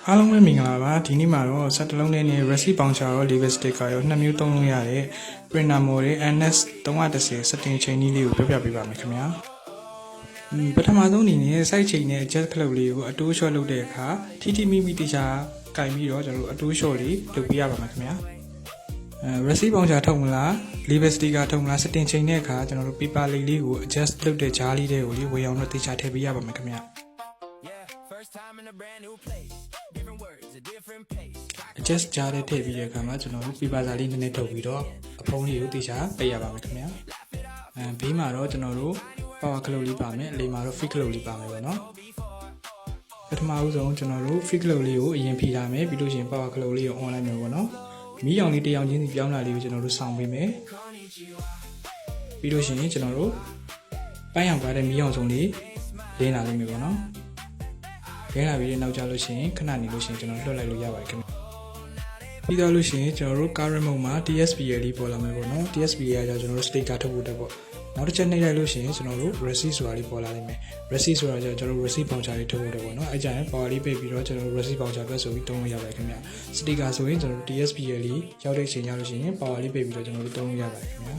အားလုံးပဲမင်္ဂလာပါဒီနေ့မှာတော့စက်တလုံးနဲ့ Resi Bouncer ရော Level Sticker ရောနှစ်မျိုးသုံးလို့ရတဲ့ Printer Model NS 310 setting ချိန်ကြီးလေးကိုပြောပြပေးပါမယ်ခင်ဗျာပထမဆုံးအနေနဲ့ site ချိန်နဲ့ adjust ခလုတ်လေးကိုအတိုး short လုပ်တဲ့အခါထိထိမိမိတခြားကင်ပြီးတော့ကျွန်တော်တို့အတိုး short လေးလုပ်ပြရပါမယ်ခင်ဗျာResi Bouncer ထုတ်မလား Level Sticker ထုတ်မလား setting ချိန်တဲ့အခါကျွန်တော်တို့ paper လေးလေးကို adjust လုပ်တဲ့ဂျားလေးတွေကိုဝေအောင်တော့တခြားထည့်ပေးရပါမယ်ခင်ဗျာadjust ကြားတဲ့ထည့်ပြီးတဲ့အခါမှာကျွန်တော်တို့ paper စာလေးနည်းနည်းထုတ်ပြီးတော့အဖုံးလေးကိုတခြားပေးရပါမယ်ခင်ဗျာဘေးမှာတော့ကျွန်တော်တို့ power ခလုတ်လေးပါမယ်အလယ်မှာတော့ fit ခလုတ်လေးပါမယ်ပေါ့နော်ပထမဦးဆုံးကျွန်တော်တို့ fit ခလုတ်လေးကိုအရင်ဖြီထားမယ်ပြီးလို့ရှိရင် power ခလုတ်လေးကို on လိုက်မယ်ပေါ့နော်မီးရောင်လေးတစ်ရောင်ချင်းစီပြောင်းလာလေးကိုကျွန်တော်တို့ဆောင်ပေးမယ်ပြီးလို့ရှိရင်ကျွန်တော်တို့ပန်းရောင်ပါတဲ့မီးရောင်စုံလေးလင်းလာလိမ့်မယ်ပေါ့နော်လင်းလာပြီးတဲ့နောက်ကျလို့ရှိရင်ခဏနေလို့ရှိရင်ကျွန်တော်လွှတ်လိုက်လို့ရပါတယ်ခင်ဗျပြီးတော့လို့ရှိရင်ကျွန်တော်တို့ current mode မှာ TSPL လေးပေါ်လာမယ်ပေါ့နော် TSPL ကကျွန်တော်တို့ sticker ထုတ်ဖို့တက်ပေါ့နောက်တစ်ချက်နှိပ်လိုက်လို့ရှိရင်ကျွန်တော်တို့ Resi ဆိုတာလေးပေါ်လာလိမ့်မယ် Resi ဆိုတာကျကျွန်တော်တို့ Resi Bouncer လေးထုတ်ဖို့တက်ပေါ့နော်အဲ့ကြရင် power လေးပိတ်ပြီးတော့ကျွန်တော်တို့ Resi Bouncer အတွက်ဆိုပြီးတုံးလို့ရပါတယ်ခင်ဗျ sticker ဆိုရင်ကျွန်တော်တို့ TSPL လေးရောက်တဲ့အချိန်ကျလို့ရှိရင် power လေးပိတ်ပြီးတော့ကျွန်တော်တို့တုံးလို့ရပါတယ်ခင်ဗျ